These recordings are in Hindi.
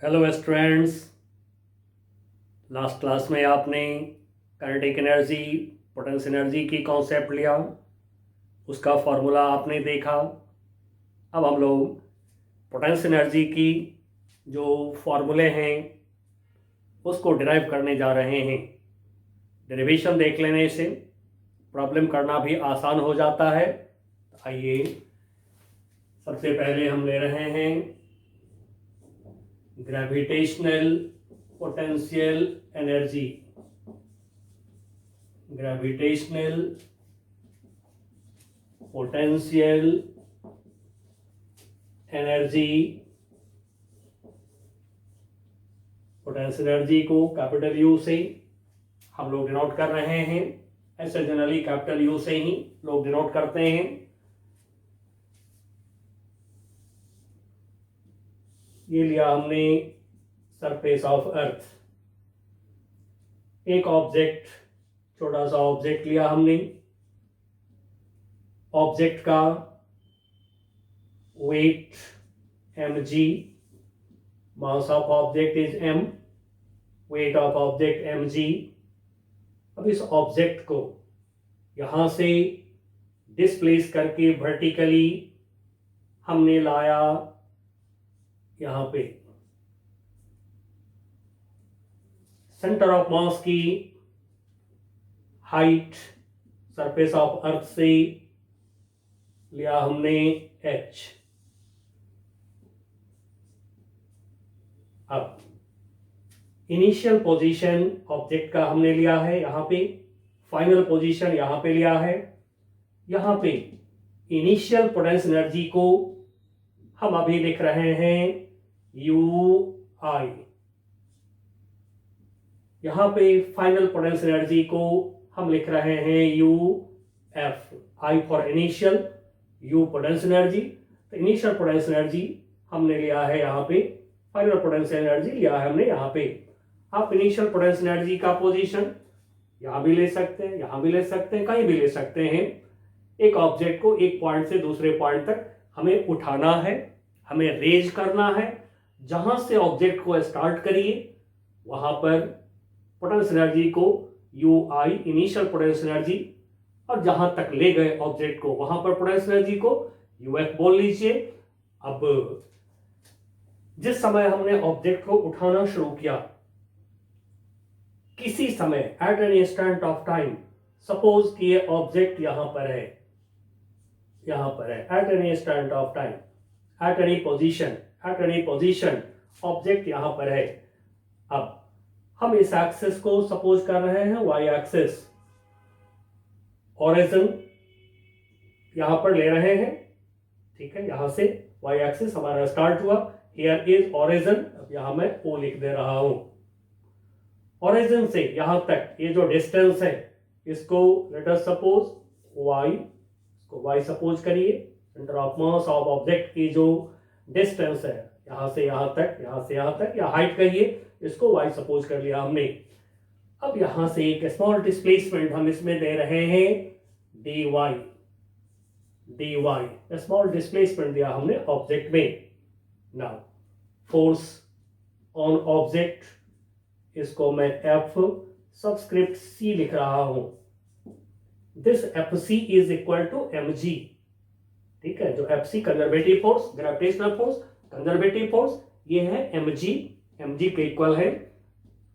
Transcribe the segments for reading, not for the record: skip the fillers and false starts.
Hello students. लास्ट क्लास में आपने काइनेटिक एनर्जी, पोटेंशियल एनर्जी की कॉन्सेप्ट लिया, उसका फॉर्मूला आपने देखा। अब हम लोग पोटेंशियल एनर्जी की जो फॉर्मूले हैं उसको डिराइव करने जा रहे हैं। डेरिवेशन देख लेने से प्रॉब्लम करना भी आसान हो जाता है। आइए, सबसे पहले हम ले रहे हैं gravitational potential energy. Gravitational potential energy, potential energy को कैपिटल यू से हम लोग डिनोट कर रहे हैं। ऐसे जनरली कैपिटल यू से ही लोग डिनोट करते हैं। ये लिया हमने सरफेस ऑफ अर्थ। एक ऑब्जेक्ट, छोटा सा ऑब्जेक्ट लिया हमने। ऑब्जेक्ट का weight mg, mass of object is m, weight of object mg। अब इस ऑब्जेक्ट को यहां से डिस्प्लेस करके वर्टिकली हमने लाया यहां पे। सेंटर ऑफ मास की हाइट सरफेस ऑफ अर्थ से लिया हमने h। अब इनिशियल पोजीशन ऑब्जेक्ट का हमने लिया है यहां पे, फाइनल पोजीशन यहां पे लिया है। यहां पे इनिशियल पोटेंशियल एनर्जी को हम अभी लिख रहे हैं UI। यहां पे फाइनल पोटेंशियल एनर्जी को हम लिख रहे हैं UF। I for initial, U potential energy. तो इनिशियल पोटेंशियल एनर्जी हमने लिया है यहां पे, फाइनल पोटेंशियल एनर्जी लिया है हमने यहां पे। आप इनिशियल पोटेंशियल एनर्जी का पोजीशन यहां भी ले सकते हैं, यहां भी ले सकते हैं, कहीं भी ले सकते हैं। एक ऑब्जेक्ट को एक पॉइंट से दूसरे पॉइंट तक हमें उठाना है, हमें रेज करना है। जहां से ऑब्जेक्ट को स्टार्ट करिए वहां पर पोटेंशियल एनर्जी को UI इनिशियल पोटेंशियल एनर्जी, और जहां तक ले गए ऑब्जेक्ट को वहां पर पोटेंशियल एनर्जी को UF बोल लीजिए। अब जिस समय हमने ऑब्जेक्ट को उठाना शुरू किया, किसी समय at an instant of time, suppose कि ये ऑब्जेक्ट यहां पर है, यहां पर है, at an instant of time, at any position, at any position object यहां पर है। अब हम इस एक्सिस को सपोज कर रहे हैं Y एक्सिस, ओरिजिन यहां पर ले रहे हैं, ठीक है। यहां से Y एक्सिस हमारा स्टार्ट हुआ, हियर इज ओरिजिन। अब यहां मैं O लिख दे रहा हूं। ओरिजिन से यहां तक ये जो डिस्टेंस है इसको लेट अस सपोज Y, इसको Y सपोज करिए। Centre of mass of object की जो डिस्टेंस है यहां से यहां तक, यहां से यहां तक, या हाइट कहिए, इसको Y सपोज कर लिया हमने। अब यहां से एक स्मॉल डिस्प्लेसमेंट हम इसमें दे रहे हैं dy, dy स्मॉल डिस्प्लेसमेंट दिया हमने ऑब्जेक्ट में। नाउ फोर्स ऑन ऑब्जेक्ट, इसको मैं F सबस्क्रिप्ट C लिख रहा हूं। This FC is equal to mg, ठीक है। जो FC conservative force, gravitational force, conservative force, ये है mg के इक्वल है।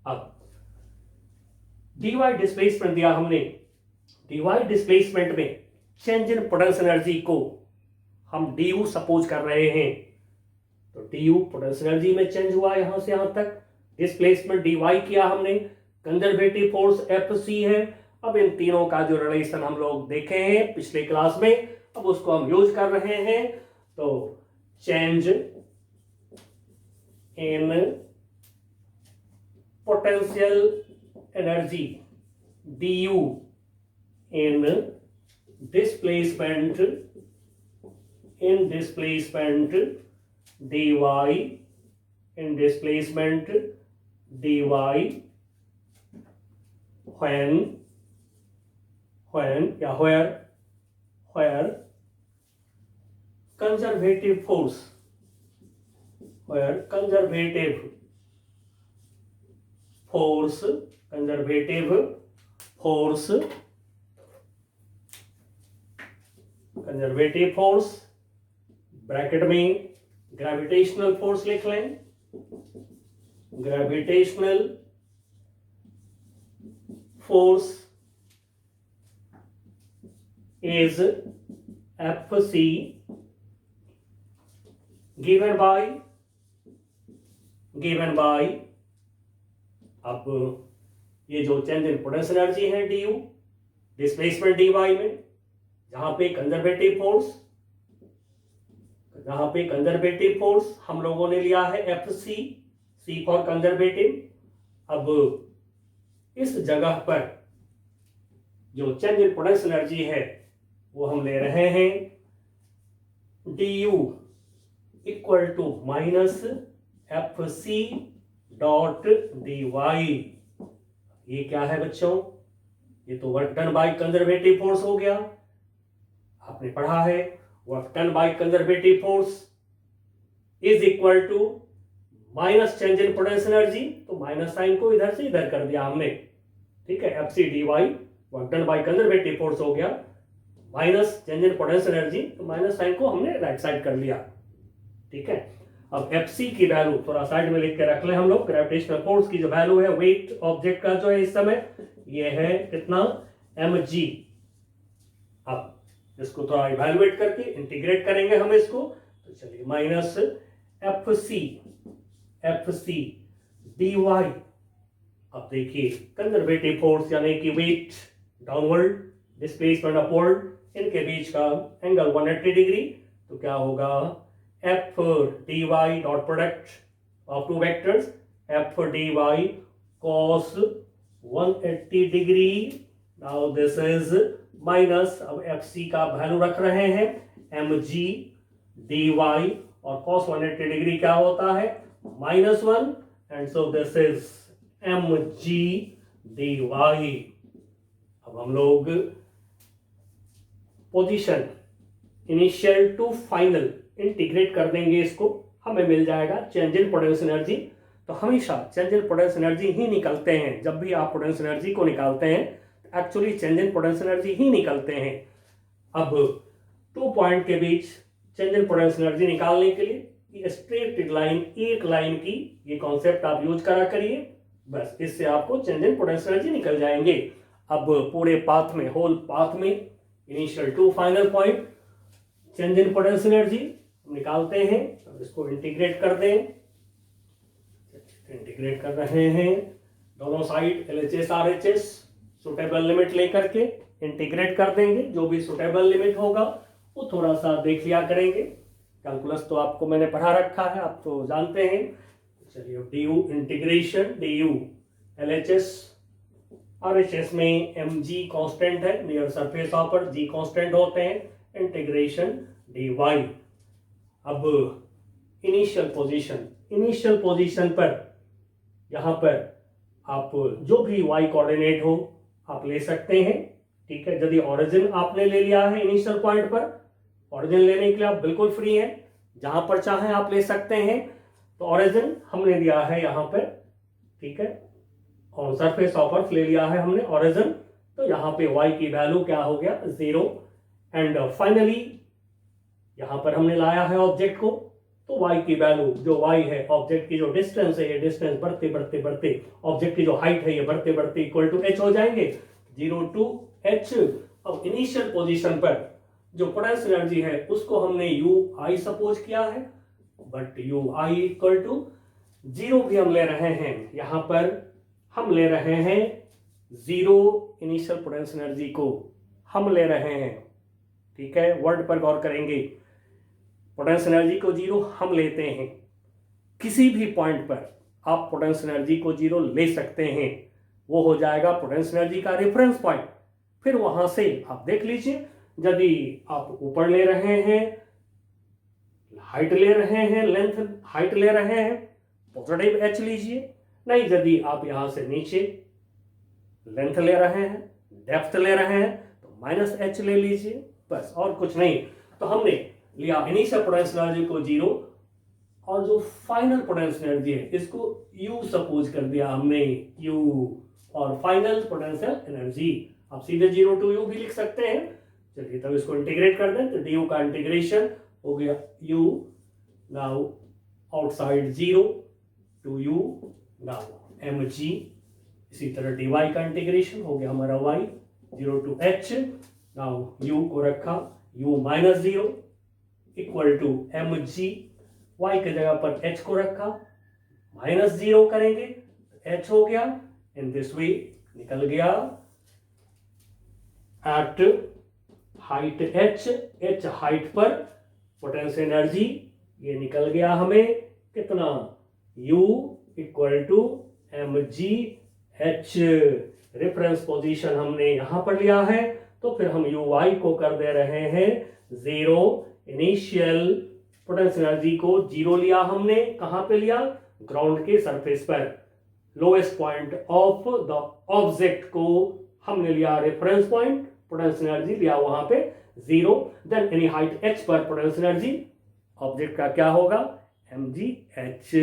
अब dy डिस्प्लेसमेंट दिया हमने, dy डिस्प्लेसमेंट में चेंज इन पोटेंशियल एनर्जी को हम du सपोज कर रहे हैं। तो du पोटेंशियल एनर्जी में चेंज हुआ यहां से यहां तक, डिस्प्लेसमेंट dy किया हमने, कंजर्वेटिव फोर्स FC है। अब इन तीनों का जो रिलेशन हम लोग देखे हैं पिछले क्लास में, अब उसको हम यूज कर रहे हैं। तो change in potential energy du in displacement dy, in displacement dy when या where conservative force where conservative force bracket में ग्रेविटेशनल फोर्स लिख लें, gravitational force is Fc given by अब ये जो चेंज इन पोटेंशियल एनर्जी है du, डिस्प्लेसमेंट dy में, जहां पे कंजर्वेटिव फोर्स हम लोगों ने लिया है Fc, C फॉर कंजर्वेटिव। अब इस जगह पर जो चेंज इन पोटेंशियल एनर्जी है वो हम ले रहे हैं du equal to minus Fc dot dy। ये क्या है बच्चों? ये तो work done by conservative force हो गया। आपने पढ़ा है work done by conservative force is equal to minus change in potential energy, तो माइनस साइन को इधर से इधर कर दिया हमने, ठीक है। Fc dy work done by conservative force हो गया, minus change in potential energy, तो माइनस साइन को हमने राइट साइड कर लिया, ठीक है। अब Fc की वैल्यू थोड़ा साइड में लिख के रख लें हम लोग। ग्रेविटेशनल फोर्स की जो वैल्यू है वेट ऑब्जेक्ट का जो है इस समय ये है कितना, mg। अब इसको थोड़ा इवैल्यूएट करके इंटीग्रेट करेंगे हम इसको, तो चलिए माइनस Fc dy। अब देखिए कंजर्वेटिव फोर्स यानी कि वेट डाउनवर्ड, डिस्प्लेसमेंट अपवर्ड, इनके बीच का एंगल 180 डिग्री, तो क्या होगा F dy dot product of two vectors F dy cos 180 degree. Now this is minus, अब Fc का वैल्यू रख रहे हैं mg dy और cos 180 डिग्री क्या होता है -1, and so this is mg dy। अब हम लोग position initial to final integrate कर देंगे इसको, हमें मिल जाएगा चेंज इन पोटेंशियल एनर्जी। तो हमेशा चेंज इन पोटेंशियल एनर्जी ही निकलते हैं, जब भी आप पोटेंशियल एनर्जी को निकालते हैं actually change in potential energy ही निकलते हैं। अब 2 पॉइंट के बीच चेंज इन पोटेंशियल एनर्जी निकालने के लिए ये स्ट्रेट लाइन, एक लाइन की ये कॉन्सेप्ट आप यूज करा करिए, बस इससे आपको चेंज इन पोटेंशियल एनर्जी निकल जाएंगे। अब पूरे पाथ में, होल पाथ में initial to final point change in potential energy निकालते हैं। अब इसको इंटीग्रेट कर दें, इंटीग्रेट कर रहे हैं दोनों side LHS RHS suitable limit लेकर के इंटीग्रेट कर देंगे। जो भी सुटेबल लिमिट होगा वो थोड़ा सा देख लिया करेंगे, कैलकुलस तो आपको मैंने पढ़ा रखा है, आप तो जानते हैं। चलिए du integration du LHS RHS में mg कांस्टेंट है, नियर सरफेस पर g कांस्टेंट होते हैं, इंटीग्रेशन dy। अब इनिशियल पोजीशन पर यहां पर आप जो भी y कोऑर्डिनेट हो आप ले सकते हैं, ठीक है। यदि ओरिजिन आपने ले लिया है इनिशियल पॉइंट पर, ओरिजिन लेने के लिए आप बिल्कुल फ्री हैं, जहां पर चाहें आप ले सकते हैं। तो ओरिजिन हमने लिया है यहां पर, ठीक है, और सरफेस ऑफ ले लिया है हमने ओरिजिन, तो यहां पे y की वैल्यू क्या हो गया 0। एंड फाइनली यहां पर हमने लाया है ऑब्जेक्ट को, तो y की वैल्यू जो y है, ऑब्जेक्ट की जो डिस्टेंस है, ये डिस्टेंस बढ़ते बढ़ते ऑब्जेक्ट की जो हाइट है ये बढ़ते बढ़ते इक्वल टू h हो जाएंगे, 0 to h। अब इनिशियल पोजीशन पर जो पोटेंशियल एनर्जी है उसको हमने ui सपोज किया है, बट ui इक्वल टू 0 भी हम ले रहे हैं, यहां पर हम ले रहे हैं 0 इनिशियल पोटेंशियल एनर्जी को हम ले रहे हैं, ठीक है। वर्ड पर गौर करेंगे, पोटेंशियल एनर्जी को 0 हम लेते हैं। किसी भी पॉइंट पर आप पोटेंशियल एनर्जी को 0 ले सकते हैं, वो हो जाएगा पोटेंशियल एनर्जी का रेफरेंस पॉइंट। फिर वहां से आप देख लीजिए, यदि आप ऊपर ले रहे हैं, हाइट ले रहे हैं, लेंथ हाइट ले रहे हैं, पॉजिटिव h लीजिए, नहीं यदि आप यहां से नीचे लेंथ ले रहे हैं, डेप्थ ले रहे हैं, तो -h ले लीजिए, बस और कुछ नहीं। तो हमने लिया इनिशियल पोटेंशियल एनर्जी को 0 और जो फाइनल पोटेंशियल एनर्जी है इसको U सपोज कर दिया हमने, U, और फाइनल पोटेंशियल एनर्जी आप सीधे 0 to U भी लिख सकते हैं। चलिए तब इसको इंटीग्रेट कर दें, तो du का इंटीग्रेशन हो गया U now outside 0 to U now mg, इसी तरह dy का इंटीग्रेशन हो गया हमारा y 0 to h, now u को रखा u minus 0 equal to mg, y की जगह पर h को रखा माइनस 0 करेंगे h हो गया, इन दिस वे निकल गया एट हाइट h हाइट पर पोटेंशियल एनर्जी ये निकल गया हमें कितना, u equal to mg h। Reference position हमने यहां पर लिया है, तो फिर हम uy को कर दे रहे हैं 0। इनिशियल पोटेंशियल एनर्जी को 0 लिया हमने, कहां पे लिया, ग्राउंड के सरफेस पर। Lowest point of the object को हमने लिया रेफरेंस पॉइंट, पोटेंशियल एनर्जी लिया वहां पे 0। देन एनी हाइट h पर पोटेंशियल एनर्जी ऑब्जेक्ट का क्या होगा, mgh।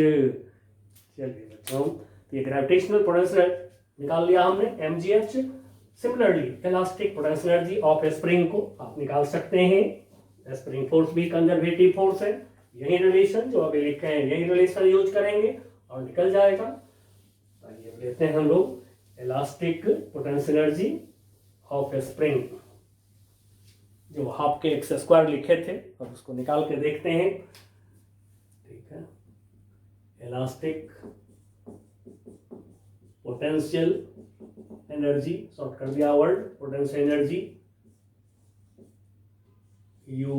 चलिए बच्चों, ये ग्रेविटेशनल पोटेंशियल निकाल लिया हमने mgh। Similarly elastic potential energy of spring को आप निकाल सकते हैं। स्प्रिंग फोर्स भी कंजर्वेटिव फोर्स है, यही रिलेशन जो अभी लिखे हैं यही रिलेशन यूज करेंगे और निकल जाएगा। आइए लेते हैं हम लोग elastic potential energy of spring, जो हाफ के एक्स स्क्वायर लिखे थे, और उसको निकाल के देखते हैं। ठीक है, इलास्टिक पोटेंशियल एनर्जी, शॉर्ट कर दिया word, potential energy U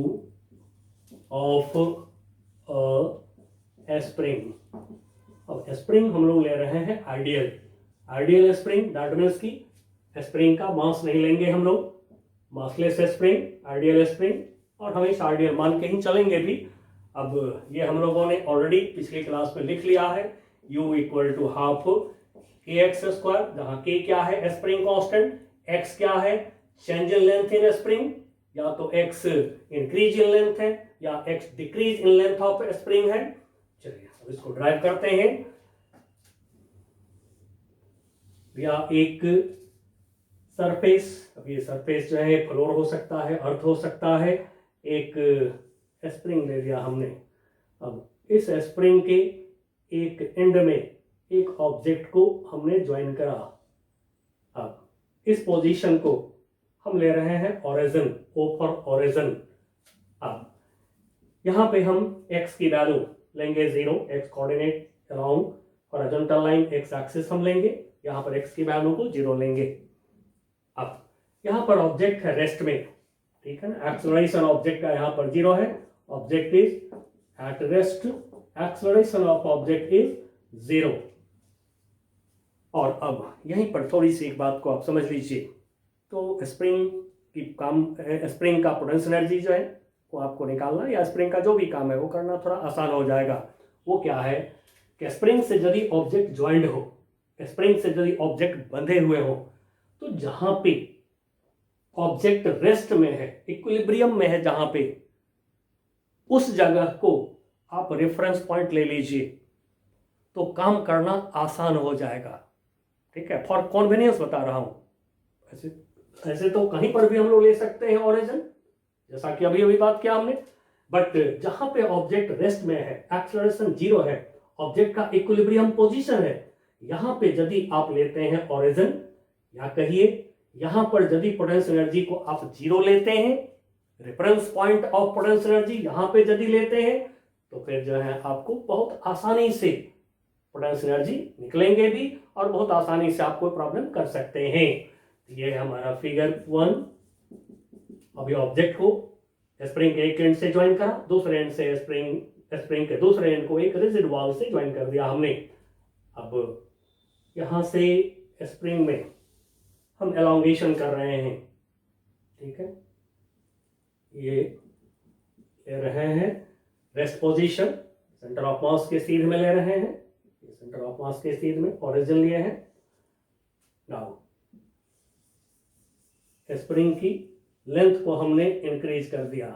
of a spring. अब स्प्रिंग हम लोग ले रहे हैं आइडियल स्प्रिंग, दैट मीन्स की स्प्रिंग का मास नहीं लेंगे हम लोग, मासलेस स्प्रिंग, आइडियल स्प्रिंग, और हमेशा आइडियल मान के ही चलेंगे भी। अब ये हम लोगों ने ऑलरेडी पिछली क्लास में लिख लिया है, U equal to half K X square, जहां के क्या है स्प्रिंग कांस्टेंट, x क्या है change in length in spring, या तो x इंक्रीज इन लेंथ है या x decrease in length of spring है। चलिए अब इसको ड्राइव करते हैं। या एक सरफेस, अब ये सरफेस जो है फ्लोर हो सकता है, अर्थ हो सकता है, एक स्प्रिंग ले लिया हमने। अब इस स्प्रिंग के एक एंड में एक ऑब्जेक्ट को हमने ज्वाइन करा। अब इस पोजीशन को हम ले रहे हैं ओरिजिन, O फॉर ओरिजिन। अब यहां पे हम x की वैल्यू लेंगे 0, x coordinate along horizontal line x axis हम लेंगे, यहां पर x की वैल्यू को 0 लेंगे। अब यहां पर ऑब्जेक्ट है रेस्ट में, ठीक है ना, एक्सेलरेशन ऑब्जेक्ट का यहां पर 0 है, object is at rest, acceleration of object is 0। और अब यहीं पर थोड़ी सी एक बात को आप समझ लीजिए, तो स्प्रिंग का पोटेंशियल एनर्जी जो है वो आपको निकालना, या स्प्रिंग का जो भी काम है वो करना थोड़ा आसान हो जाएगा। वो क्या है कि स्प्रिंग से यदि ऑब्जेक्ट ज्वाइंट हो, स्प्रिंग से यदि ऑब्जेक्ट बंधे हुए हो, तो जहां पे ऑब्जेक्ट रेस्ट में है, इक्विलिब्रियम में है, जहां पे उस जगह को आप रेफरेंस पॉइंट ले लीजिए, तो काम करना आसान हो जाएगा। ठीक है, फॉर कॉन्वेनियंस बता रहा हूं, ऐसे तो कहीं पर भी हम लोग ले सकते हैं ओरिजिन, जैसा कि अभी अभी बात किया हमने, बट जहां पे ऑब्जेक्ट रेस्ट में है, एक्सेलरेशन 0 है, ऑब्जेक्ट का इक्विलिब्रियम पोजीशन है, यहां पे यदि आप लेते हैं ओरिजिन, या कहिए यहां पर यदि पोटेंशियल एनर्जी को आप 0 लेते हैं, reference point of potential energy यहां पे यदि लेते हैं, तो फिर जो है आपको बहुत आसानी से पोटेंशियल एनर्जी निकलेंगे भी, और बहुत आसानी से आप कोई प्रॉब्लम कर सकते हैं। ये है हमारा फिगर 1। अभी ऑब्जेक्ट को स्प्रिंग के एक एंड से ज्वाइन करा, दूसरे एंड से स्प्रिंग के दूसरे एंड को एक रिजिड वॉल से ज्वाइन कर दिया हमने। अब यहां से स्प्रिंग में हम एलोंगेशन कर रहे हैं, ठीक है, ये ले रहे हैं rest position, centre of mass के सीध में ले रहे हैं, सेंटर ऑफ मास के सीध में ओरिजिन लिए हैं। नाउ स्प्रिंग की लेंथ को हमने इंक्रीज कर दिया,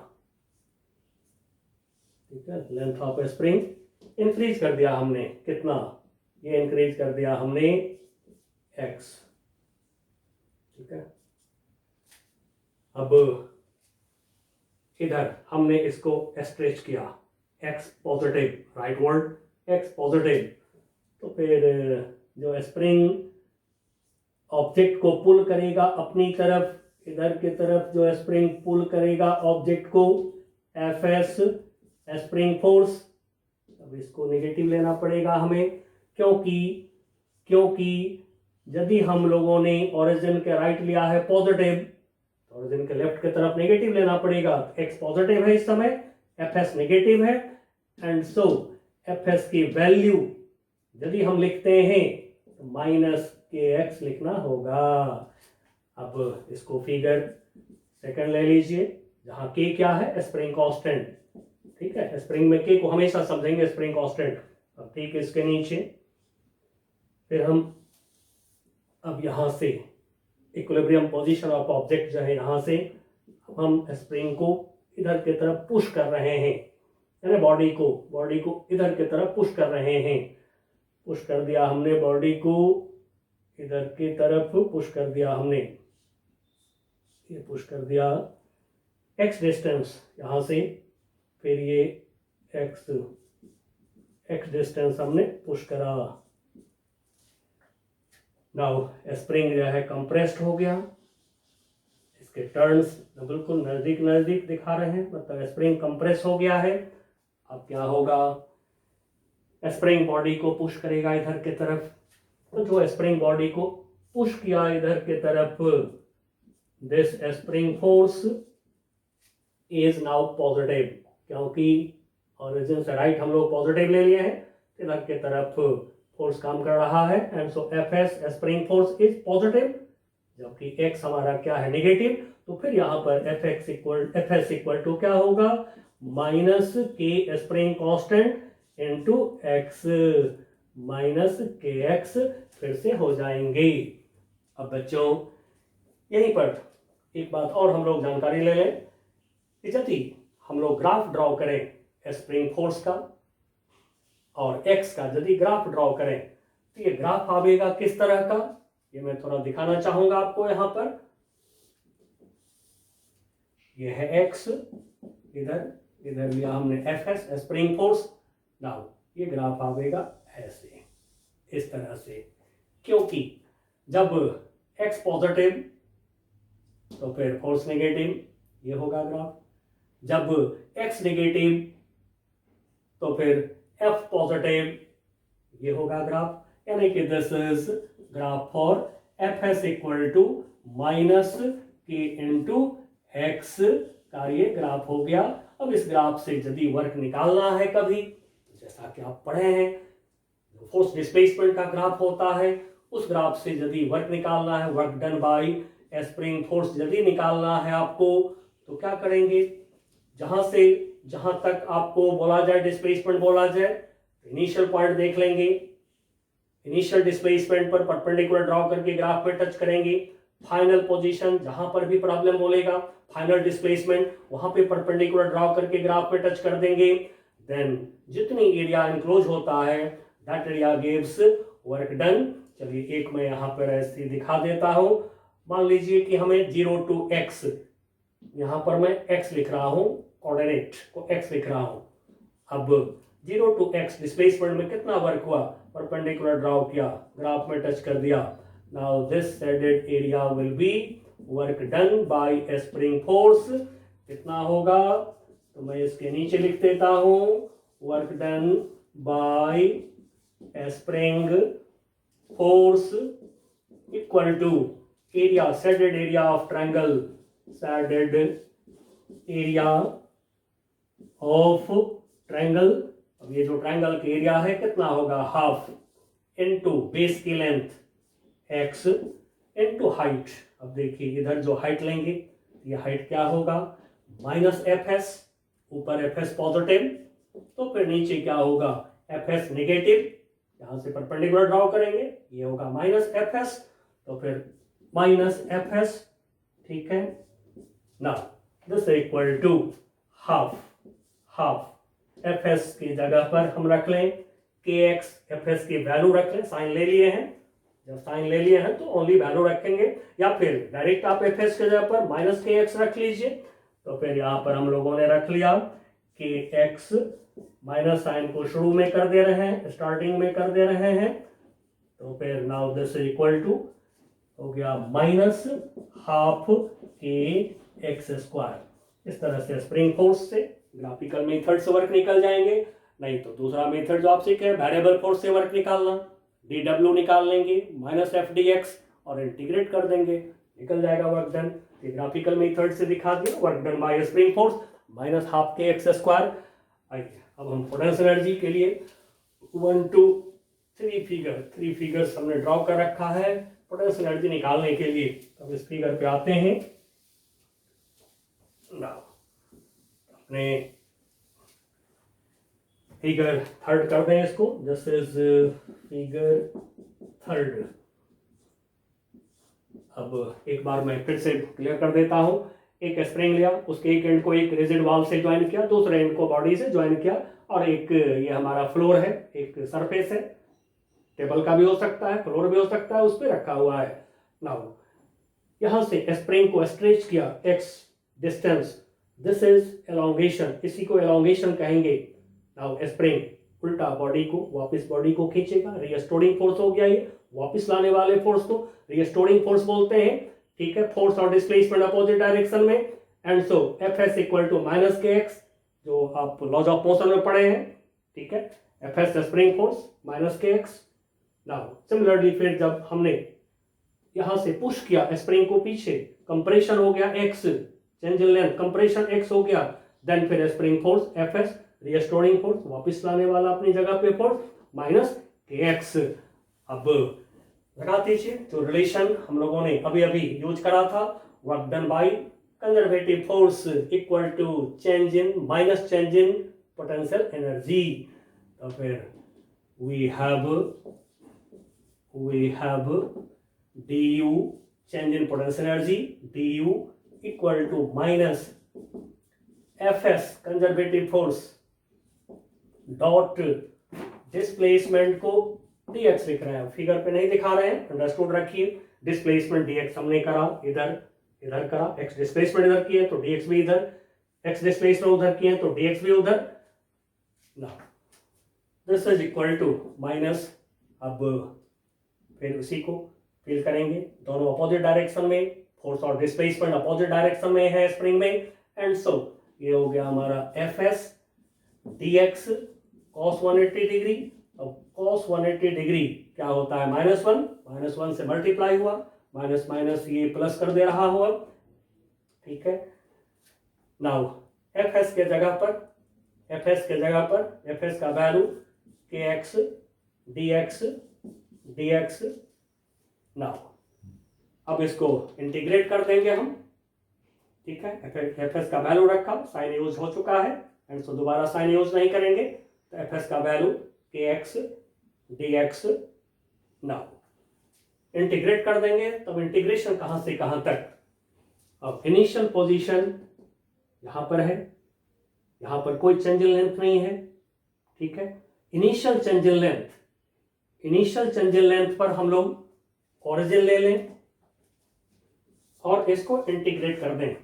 ठीक है, लेंथ ऑफ स्प्रिंग इंक्रीज कर दिया हमने कितना, ये इंक्रीज कर दिया हमने x, ठीक है। अब इधर हमने इसको स्ट्रेच किया, x positive, right word, x positive, तो फिर जो स्प्रिंग ऑब्जेक्ट को पुल करेगा अपनी तरफ, इधर की तरफ जो स्प्रिंग पुल करेगा ऑब्जेक्ट को, Fs स्प्रिंग फोर्स, अब इसको नेगेटिव लेना पड़ेगा हमें, क्योंकि यदि हम लोगों ने ओरिजिन के राइट लिया है पॉजिटिव, तो ओरिजिन के लेफ्ट की तरफ नेगेटिव लेना पड़ेगा। x पॉजिटिव है इस समय, Fs नेगेटिव है, एंड सो Fs की वैल्यू यदि हम लिखते हैं तो -kx लिखना होगा। अब इसको फिगर सेकंड ले लीजिए, जहां k क्या है, स्प्रिंग कांस्टेंट, ठीक है। स्प्रिंग में k को हमेशा समझेंगे स्प्रिंग कांस्टेंट। अब ठीक है, इसके नीचे फिर हम अब यहां से इक्विलिब्रियम पोजीशन ऑफ ऑब्जेक्ट जो है, यहां से हम स्प्रिंग को इधर की तरफ पुश कर रहे हैं, यानी बॉडी को इधर की तरफ पुश कर रहे हैं। पुश कर दिया हमने बॉडी को इधर की तरफ, पुश कर दिया हमने, ये पुश कर दिया x डिस्टेंस यहां से, फिर ये x डिस्टेंस हमने पुश करा। नाउ स्प्रिंग जो है कंप्रेस्ड हो गया, इसके टर्न्स बिल्कुल नजदीक नजदीक दिखा रहे हैं, मतलब स्प्रिंग कंप्रेस हो गया है। अब क्या होगा, स्प्रिंग बॉडी को पुश करेगा इधर की तरफ, तो जो स्प्रिंग बॉडी को पुश किया इधर की तरफ, this spring force is now positive, क्योंकि ओरिजिन से राइट हम लोग पॉजिटिव ले लिए हैं, इधर की तरफ फोर्स काम कर रहा है, and so Fs spring force is positive, जबकि x हमारा क्या है, नेगेटिव। तो फिर यहाँ पर Fs इक्वल टू क्या होगा, -k spring constant into x, -kx फिर से हो जाएंगे। अब बच्चों यहीं पर एक बात और हम लोग जानकारी ले लें, यदि हम लोग ग्राफ ड्रॉ करें स्प्रिंग फोर्स का और x का, यदि ग्राफ ड्रॉ करें तो ये ग्राफ आवेगा किस तरह का, ये मैं थोड़ा दिखाना चाहूंगा आपको। यहां पर ये है x, इधर लिया हमने Fs स्प्रिंग फोर्स। नाउ ये ग्राफ आवेगा ऐसे, इस तरह से, क्योंकि जब x पॉजिटिव तो फिर फोर्स नेगेटिव, ये होगा ग्राफ। जब x नेगेटिव तो फिर F पॉजिटिव, ये होगा ग्राफ। यानी कि this is graph for Fs equal to -k into x का ये ग्राफ हो गया। अब इस ग्राफ से यदि वर्क निकालना है कभी, जैसा कि आप पढ़े हैं, फोर्स डिस्प्लेसमेंट का ग्राफ होता है, उस ग्राफ से यदि वर्क निकालना है, work done by spring force यदि निकालना है आपको, तो क्या करेंगे, जहां तक आपको बोला जाए, डिस्प्लेसमेंट बोला जाए, इनिशियल पॉइंट देख लेंगे, इनिशियल डिस्प्लेसमेंट पर परपेंडिकुलर ड्रॉ करके ग्राफ में टच करेंगे। फाइनल पोजीशन, जहां पर भी प्रॉब्लम बोलेगा, फाइनल डिस्प्लेसमेंट, वहां पे परपेंडिकुलर ड्रॉ करके ग्राफ में टच कर देंगे। देन जितनी एरिया इंक्लोज होता है, that area gives work done. चलिए एक मैं यहां पर ऐसे दिखा देता हूं। मान लीजिए कि हमें 0 to x, यहां पर मैं x लिख रहा हूं, कोऑर्डिनेट को x लिख रहा हूं। अब 0 to x डिस्प्लेसमेंट में कितना वर्क हुआ, परपेंडिकुलर ड्रॉ किया, ग्राफ में टच कर दिया। Now this shaded area will be work done by spring force. कितना होगा, तो मैं इसके नीचे लिख देता हूं, work done by spring force equal to area, shaded area of triangle, shaded area of triangle. अब ये जो ट्रायंगल का एरिया है कितना होगा, हाफ इनटू बेस की लेंथ x इनटू हाइट। अब देखिए इधर जो हाइट लेंगे, ये हाइट क्या होगा, -Fs, ऊपर Fs पॉजिटिव, तो फिर नीचे क्या होगा, Fs नेगेटिव, यहां से परपेंडिकुलर ड्रॉ करेंगे, ये होगा -Fs, तो फिर -Fs, ठीक है। Now this equal to half F S की जगह पर हम रख लें के एक्स, एफ एस की वैल्यू रख लें, साइन ले लिए हैं, जब साइन ले लिए हैं तो ओनली वैल्यू रखेंगे, या फिर डायरेक्ट आप एफ एस की जगह पर माइनस के एक्स रख लीजिए। तो फिर यहाँ पर हम लोगों ने रख लिया के एक्स, माइनस साइन को शुरू में कर दे रहे हैं, स्टार्टिंग में कर दे रहे हैं, तो फिर now this is equal to हो गया minus half K X square. इस तरह से स्प्रिंग फोर्स से ग्राफिकल मेथड से वर्क निकल जाएंगे, नहीं तो दूसरा मेथड जो आप सीखे वेरिएबल फोर्स से वर्क निकालना, डी डब्ल्यू निकाल लेंगे माइनस एफ डी एक्स और इंटीग्रेट कर देंगे, निकल जाएगा वर्क डन। ग्राफिकल मेथड से दिखा दिया work done by spring force minus half K X square. आइए अब हम पोटेंशियल एनर्जी के लिए 1 2 3 फिगर्स हमने ड्रॉ कर रखा है पोटेंशियल एनर्जी निकालने के लिए। अब इस फिगर पे आते हैं, अपने फिगर थर्ड कर दें इसको, दिस इज फिगर थर्ड। अब एक बार मैं फिर से क्लियर कर देता हूं, एक स्प्रिंग लिया, उसके एक एंड को एक रिजिड वॉल से ज्वाइन किया, दूसरे एंड को बॉडी से ज्वाइन किया, और एक ये हमारा फ्लोर है, एक सरफेस है, टेबल का भी हो सकता है, फ्लोर भी हो सकता है, उस पर रखा हुआ है। नाउ यहां से स्प्रिंग को स्ट्रेच किया x distance, this is elongation, इसी को एलोंगेशन कहेंगे। नाउ स्प्रिंग उल्टा बॉडी को, वापस बॉडी को खींचेगा, रिस्टोरिंग फोर्स हो गया ये, वापस लाने वाले फोर्स को रिस्टोरिंग फोर्स बोलते हैं, ठीक है। फोर्स और डिस्प्लेसमेंट अपोजिट डायरेक्शन में, and so F S equal to minus K X, जो आप लॉज ऑफ मोशन में पढ़े हैं, ठीक है। F S spring force minus K x. Now similarly फिर जब हमने यहां से पुश किया स्प्रिंग को पीछे, कंप्रेशन हो गया x, change in length, compression x हो गया, देन फिर spring force F S, restoring force वापस लाने वाला अपनी जगह पे फोर्स माइनस के एक्स। अब लगा दीजिए जो रिलेशन हम लोगों ने अभी अभी यूज करा था, work done by conservative force equal to change in minus change in potential energy. तो फिर we have du change in potential energy, du equal to minus fs conservative force dot displacement को dx लिख रहे हैं, फिगर पे नहीं दिखा रहे हैं, अंडरस्टूड रखिए। डिस्प्लेसमेंट dx हमने करा, इधर करा, x डिस्प्लेसमेंट इधर की है तो dx भी इधर, x डिस्प्लेसमेंट उधर की है तो dx भी उधर। Now this is equal to minus, अब फिर उसी को फील करेंगे, दोनों अपोजिट डायरेक्शन में, फोर्स और डिस्प्लेसमेंट अपोजिट डायरेक्शन में है स्प्रिंग में, एंड सो ये हो गया हमारा F S D x cos 180 degree. अब कॉस 180 डिग्री क्या होता है, माइनस वन से मल्टीप्लाई हुआ, माइनस माइनस ये प्लस कर दे रहा हुआ, ठीक है। नाउ एफ एस के जगह पर, एफ एस का वैल्यू के एक्स डी एक्स। नाउ अब इसको इंटीग्रेट कर देंगे हम, ठीक है। एफ एस का वैल्यू रखा, साइन यूज हो चुका है, एंड सो दोबारा साइन यूज नहीं करेंगे, तो एफ एस का वैल्यू के x D x. Now integrate कर देंगे, तब इंटीग्रेशन कहां से कहां तक। अब इनिशियल पोजीशन यहां पर है, यहां पर कोई चेंज इन लेंथ नहीं है, ठीक है। इनिशियल चेंज इन लेंथ पर हम लोग ओरिजिन ले लें और इसको इंटीग्रेट कर दें।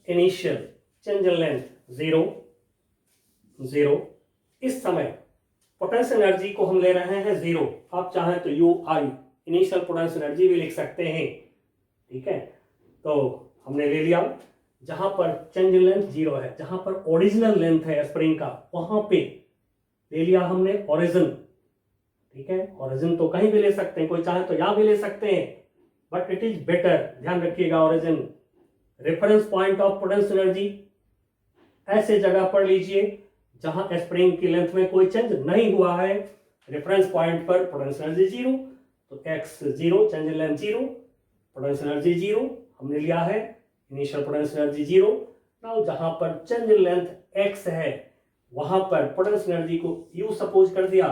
इनिशियल चेंज इन लेंथ 0 इस समय पोटेंशियल एनर्जी को हम ले रहे हैं 0, आप चाहें तो you I initial potential energy भी लिख सकते हैं, ठीक है। तो हमने ले लिया, जहां पर चेंज इन लेंथ 0 है, जहां पर ओरिजिनल लेंथ है स्प्रिंग का, वहां पे ले लिया हमने ओरिजिन, ठीक है। ओरिजिन तो कहीं भी ले सकते हैं, कोई चाहे तो यहां भी ले सकते हैं, बट इट इज बेटर, ध्यान रखिएगा, origin reference point of potential energy ऐसे जगह पर लीजिए जहां स्प्रिंग की लेंथ में कोई चेंज नहीं हुआ है, रेफरेंस पॉइंट पर पोटेंशियल एनर्जी 0, तो x 0, change in length 0, potential energy 0 हमने लिया है, इनिशियल पोटेंशियल एनर्जी 0। नाउ जहां पर चेंज इन लेंथ x है वहां पर पोटेंशियल एनर्जी को u सपोज कर दिया।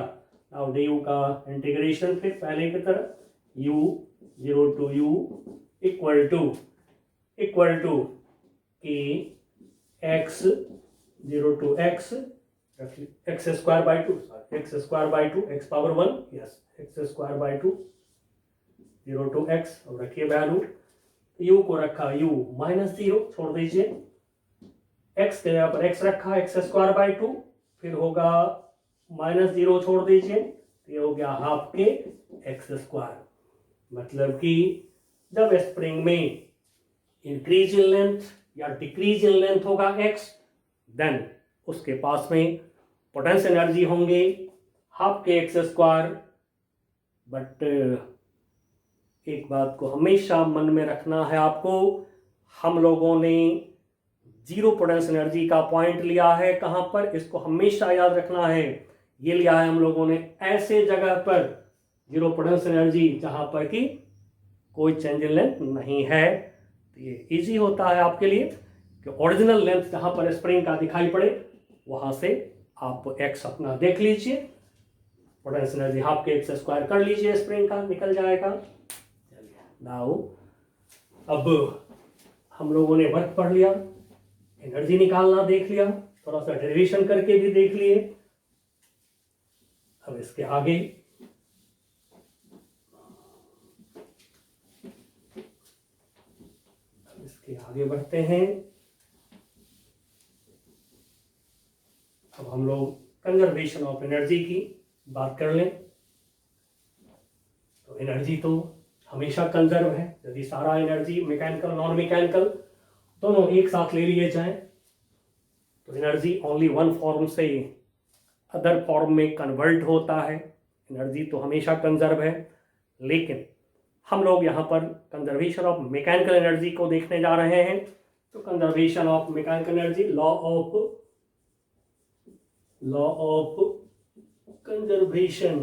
नाउ du का इंटीग्रेशन फिर पहले की तरह, u 0 to u equal to k x 0 to x x square by 2 x square by 2 x power 1 yes x square by 2 0 to x अब रखिए वैल्यू u को रखा u -0 छोड़ दीजिए x के यहाँ पर x रखा x स्क्वायर बाई 2 फिर होगा -0 छोड़ दीजिए ये हो गया हाफ के एक्स स्क्वायर मतलब कि जब स्प्रिंग में इंक्रीज इन लेंथ या डिक्रीज इन लेंथ होगा x देन उसके पास में पोटेंशियल एनर्जी होंगे half K X square but एक बात को हमेशा मन में रखना है आपको हम लोगों ने जीरो पोटेंशियल एनर्जी का पॉइंट लिया है कहां पर इसको हमेशा याद रखना है ये लिया है हम लोगों ने ऐसे जगह पर जीरो पोटेंशियल एनर्जी जहां पर कि कोई चेंज इन लेंथ नहीं है तो ये इजी होता है आपके लिए कि ओरिजिनल लेंथ जहां पर स्प्रिंग का दिखाई पड़े वहां से आप एक्स अपना देख लीजिए potential energy half K X square कर लीजिए स्प्रिंग का निकल जाएगा नाउ अब हम लोगों ने वर्क पढ़ लिया एनर्जी निकालना देख लिया थोड़ा सा डेरिवेशन करके भी देख लिए अब इसके आगे बढ़ते हैं अब हम लोग कंजर्वेशन ऑफ एनर्जी की बात कर लें तो एनर्जी तो हमेशा कंजर्व है यदि सारा एनर्जी मैकेनिकल नॉन मैकेनिकल दोनों एक साथ ले लिए जाएं तो एनर्जी ओनली वन फॉर्म से अदर फॉर्म में कन्वर्ट होता है एनर्जी तो हमेशा कंजर्व है लेकिन हम लोग यहाँ पर कंजर्वेशन ऑफ मैकेनिकल एनर्जी को देखने जा रहे हैं तो conservation of mechanical energy law of conservation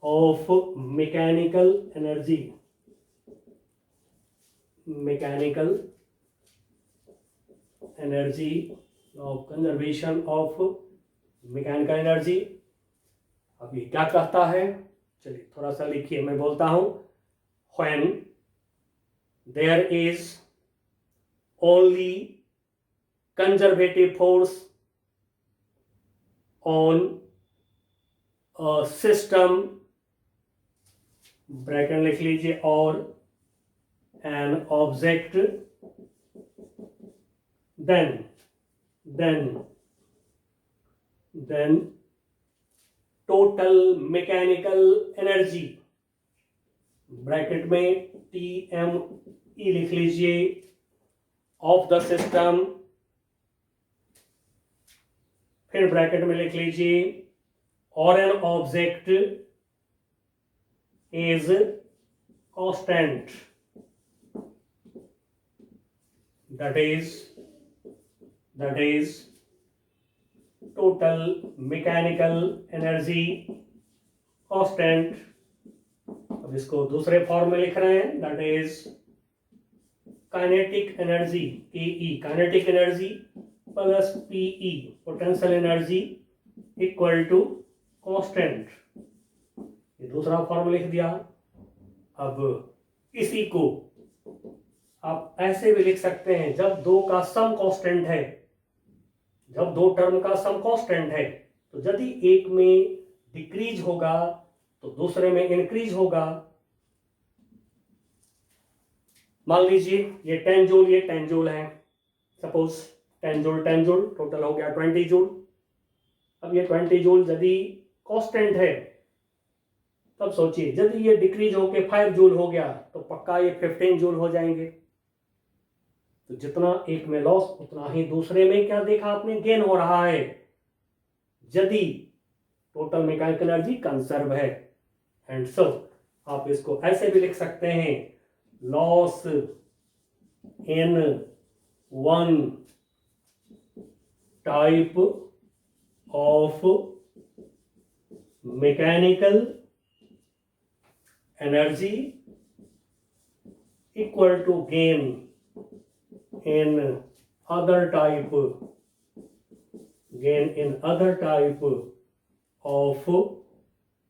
of mechanical energy of conservation of mechanical energy अब ये क्या कहता है चलिए थोड़ा सा लिखिए मैं बोलता हूं when there is only conservative force on a system bracket लिख लीजिए और an object then total mechanical energy bracket में TME लिख लीजिए ऑफ द सिस्टम फिर ब्रैकेट में लिख लीजिए और an object is constant that is total mechanical energy constant अब इसको दूसरे फॉर्म में लिख रहे हैं that is kinetic energy KE kinetic energy plus PE potential energy equal to constant ये दूसरा फॉर्म लिख दिया अब इसी को आप ऐसे भी लिख सकते हैं जब दो का सम कांस्टेंट है जब दो टर्म का सम कांस्टेंट है तो यदि एक में डिक्रीज होगा तो दूसरे में इंक्रीज होगा मान लीजिए ये 10 जूल ये 10 जूल है सपोज 10 जूल टोटल हो गया 20 जूल अब ये 20 जूल यदि कांस्टेंट है तब सोचिए यदि ये डिक्रीज होके 5 जूल हो गया तो पक्का ये 15 जूल हो जाएंगे तो जितना एक में लॉस उतना ही दूसरे में क्या देखा आपने गेन हो रहा है यदि टोटल मैकेनिकल एनर्जी कंजर्व है एंड सो आप इसको ऐसे भी लिख सकते हैं loss in one type of mechanical energy equal to gain in other type of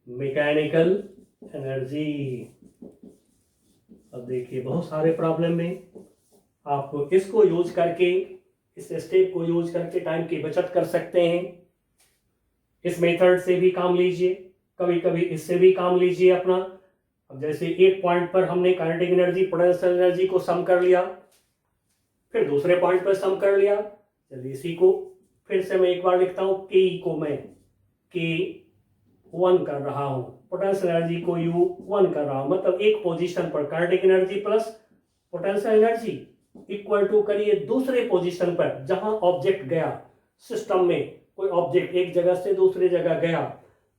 mechanical energy अब देखिए बहुत सारे प्रॉब्लम में आप इसको यूज करके, इस स्टेप को यूज करके टाइम की बचत कर सकते हैं। इस मेथड से भी काम लीजिए, कभी कभी इससे भी काम लीजिए अपना। अब जैसे एक पॉइंट पर हमने काइनेटिक एनर्जी, पोटेंशियल एनर्जी को सम कर लिया, फिर दूसरे पॉइंट पर सम कर लिया। चलिए इसी को फिर से मैं एक बार लिखता हूं, के को मैं K1 कर रहा हूं, पोटेंशियल एनर्जी को U1 कर रहा हूं। मतलब एक पोजीशन पर kinetic energy plus potential energy equal to करिए दूसरे पोजीशन पर जहां ऑब्जेक्ट गया। सिस्टम में कोई ऑब्जेक्ट एक जगह से दूसरी जगह गया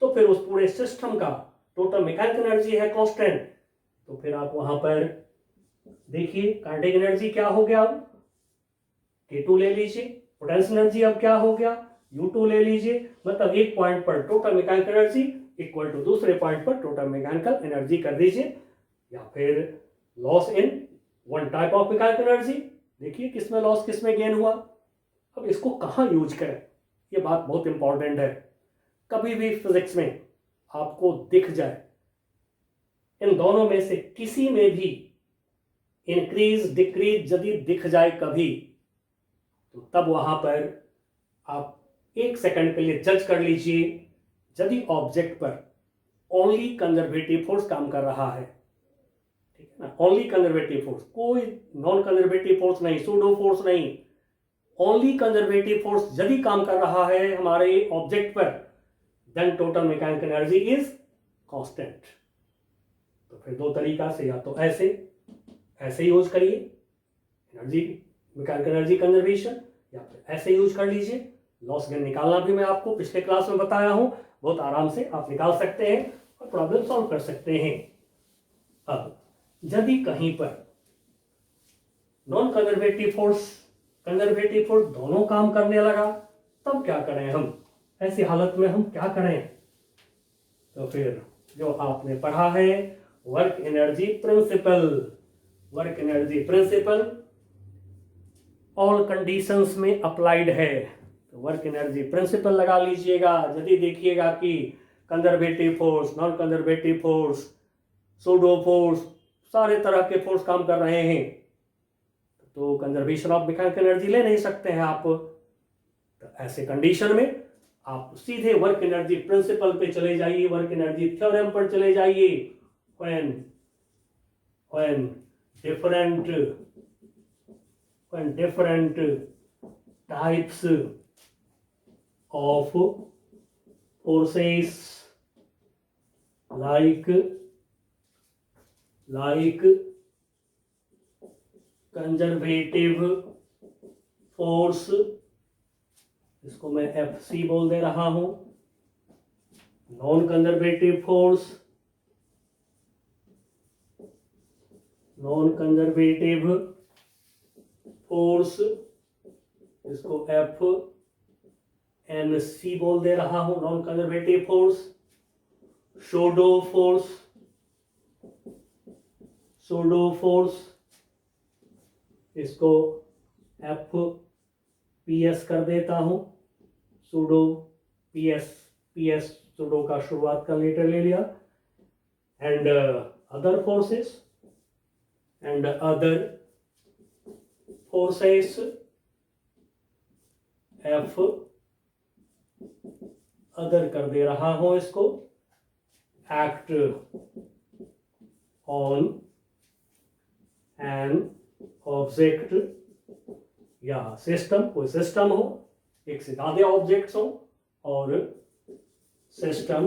तो फिर उस पूरे सिस्टम का टोटल मैकेनिकल एनर्जी है कांस्टेंट। तो फिर आप वहां पर देखिए काइनेटिक एनर्जी क्या हो गया, अब K2 ले लीजिए, पोटेंशियल एनर्जी अब क्या हो गया, U2 ले लीजिए। मतलब एक पॉइंट पर total mechanical energy equal to दूसरे पॉइंट पर टोटल मैकेनिकल एनर्जी कर दीजिए, या फिर loss in one type of mechanical energy. देखिए किसमें लॉस किसमें गेन हुआ। अब इसको कहाँ यूज करें, ये बात बहुत इंपॉर्टेंट है। कभी भी फिजिक्स में आपको दिख जाए इन दोनों में से किसी में भी इंक्रीज डिक्रीज यदि दिख जाए कभी, तो तब वहां पर आप एक सेकंड के लिए जज कर लीजिए, यदि ऑब्जेक्ट पर ओनली कंजर्वेटिव फोर्स काम कर रहा है, ठीक है ना, ओनली कंजर्वेटिव फोर्स, कोई नॉन कंजर्वेटिव फोर्स नहीं, सूडो फोर्स नहीं, ओनली कंजर्वेटिव फोर्स यदि काम कर रहा है हमारे ऑब्जेक्ट पर, then total mechanical energy is constant. तो फिर दो तरीका से, या तो ऐसे यूज करिए एनर्जी, मैकेनिकल एनर्जी कंजर्वेशन, या फिर ऐसे यूज कर लीजिए। लॉस गेन निकालना भी मैं आपको पिछले क्लास में बताया हूं, बहुत आराम से आप निकाल सकते हैं और प्रॉब्लम सॉल्व कर सकते हैं। अब यदि कहीं पर non conservative force, conservative force दोनों काम करने लगा, तब क्या करें हम, ऐसी हालत में हम क्या करें। तो फिर जो आपने पढ़ा है work energy principal, work energy principal all conditions में अप्लाइड है। तो वर्क एनर्जी प्रिंसिपल लगा लीजिएगा। यदि देखिएगा कि conservative force, non conservative force, pseudo force, सारे तरह के फोर्स काम कर रहे हैं, तो कंजर्वेशन ऑफ मैकेनिकल एनर्जी ले नहीं सकते हैं आप। तो ऐसे कंडीशन में आप सीधे वर्क एनर्जी प्रिंसिपल पे चले जाइए, वर्क एनर्जी थ्योरम पर चले जाइए। when different types of forces like conservative force, इसको मैं FC बोल दे रहा हूं, non conservative force, non conservative force, इसको FNC बोल दे रहा हूं, non conservative force, pseudo force, इसको FPS कर देता हूं, सूडो PS सूडो का शुरुआत का लेटर ले लिया, and other forces F other कर दे रहा हूं इसको, एक्ट ऑन एन ऑब्जेक्ट या सिस्टम, कोई सिस्टम हो, एक से ज्यादा ऑब्जेक्ट्स हो और system,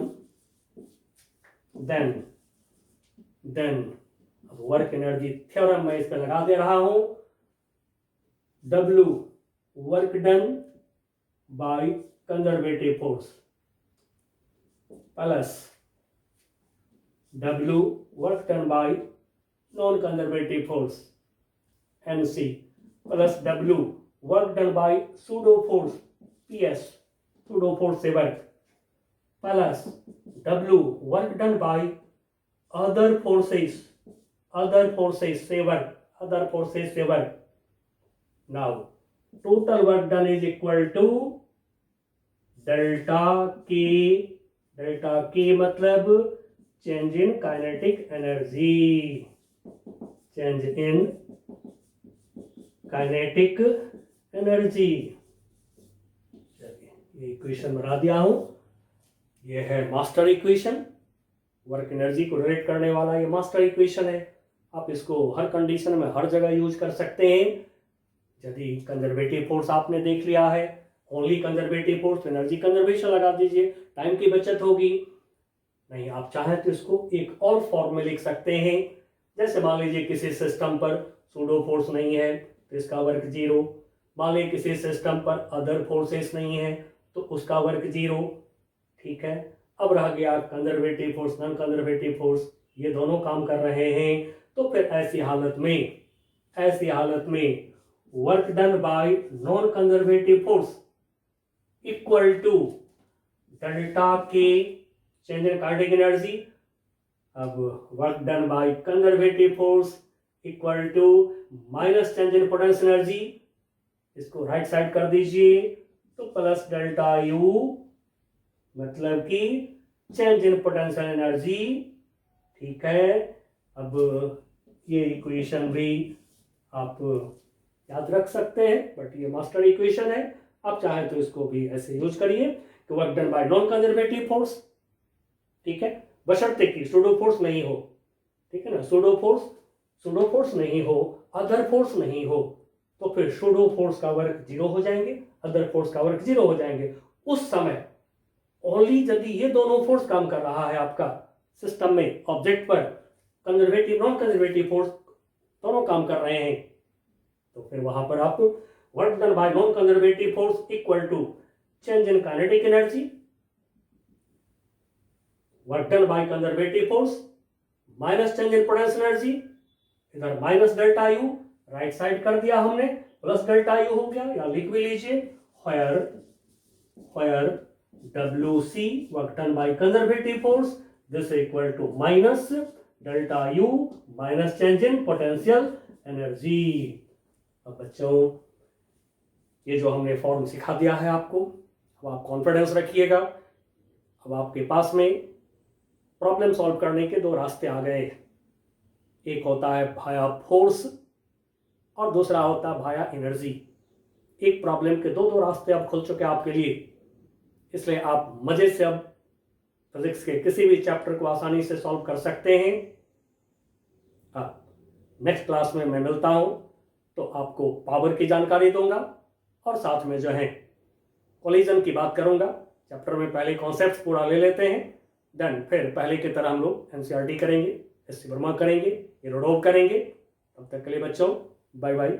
then work energy theorem मैं इस पे लगा दे रहा हूं, W work done by conservative force plus W work done by non conservative force NC plus W work done by pseudo force PS, pseudo force से work, plus W work done bye other forces से work. Now total work done is equal to delta K मतलब change in kinetic energy, change in kinetic energy. चलिए ये इक्वेशन बना दिया हूं, ये है मास्टर इक्वेशन, वर्क एनर्जी को रिलेट करने वाला ये मास्टर इक्वेशन है। आप इसको हर कंडीशन में हर जगह यूज कर सकते हैं। यदि कंजर्वेटिव फोर्स आपने देख लिया है, only conservative force, energy conservation लगा दीजिए, टाइम की बचत होगी। नहीं आप चाहें तो इसको एक और फॉर्म में लिख सकते हैं। जैसे मान लीजिए किसी सिस्टम पर सूडो फोर्स नहीं है तो इसका वर्क 0। मान लीजिए किसी सिस्टम पर अदर फोर्सेस नहीं है तो उसका वर्क 0। ठीक है, अब रह गया conservative force, non conservative force, ये दोनों काम कर रहे हैं। तो फिर ऐसी हालत में work done by non conservative force equal to delta K change in kinetic energy. अब work done by conservative force equal to minus change in potential energy, इसको राइट साइड कर दीजिए तो प्लस डेल्टा यू, मतलब कि चेंज इन पोटेंशियल एनर्जी। ठीक है, अब ये इक्वेशन भी आप याद रख सकते हैं, बट ये मास्टर इक्वेशन है। आप चाहें तो इसको भी ऐसे यूज करिए कि work done by non conservative force, ठीक है, बशर्ते कि सूडो फोर्स नहीं हो। ठीक है ना, सूडो फोर्स नहीं हो, अदर फोर्स नहीं हो, तो फिर सूडो फोर्स का वर्क 0 हो जाएंगे, अदर फोर्स का वर्क 0 हो जाएंगे। उस समय ओनली यदि ये दोनों फोर्स काम कर रहा है आपका सिस्टम में, ऑब्जेक्ट पर, कंजर्वेटिव नॉन कंजर्वेटिव फोर्स दोनों काम कर रहे हैं, तो फिर वहां पर आप work done by non conservative force equal to change in kinetic energy, work done by conservative force minus change in potential energy, इधर minus delta U, right side कर दिया हमने, प्लस डेल्टा यू हो गया, या लिख भी लीजिए where WC work done by conservative force this is equal to minus delta U minus change in potential energy। अब बच्चों ये जो हमने फॉर्म सिखा दिया है आपको, अब आप कॉन्फिडेंस रखिएगा। अब आपके पास में प्रॉब्लम सॉल्व करने के दो रास्ते आ गए, एक होता है भाया फोर्स और दूसरा होता है भाया एनर्जी। एक प्रॉब्लम के दो रास्ते अब खुल चुके हैं आपके लिए, इसलिए आप मजे से अब फिजिक्स के किसी भी चैप्टर को आसानी से सॉल्व कर सकते हैं। नेक्स्ट क्लास में मैं मिलता हूं तो आपको पावर की जानकारी दूंगा और साथ में जो है कोलिजन की बात करूंगा। चैप्टर में पहले कॉन्सेप्ट्स पूरा ले लेते हैं, देन फिर पहले की तरह हम लोग एनसीईआरटी करेंगे, एससी वर्मा करेंगे, इरोडोव करेंगे। तब तक के लिए बच्चों बाय बाय।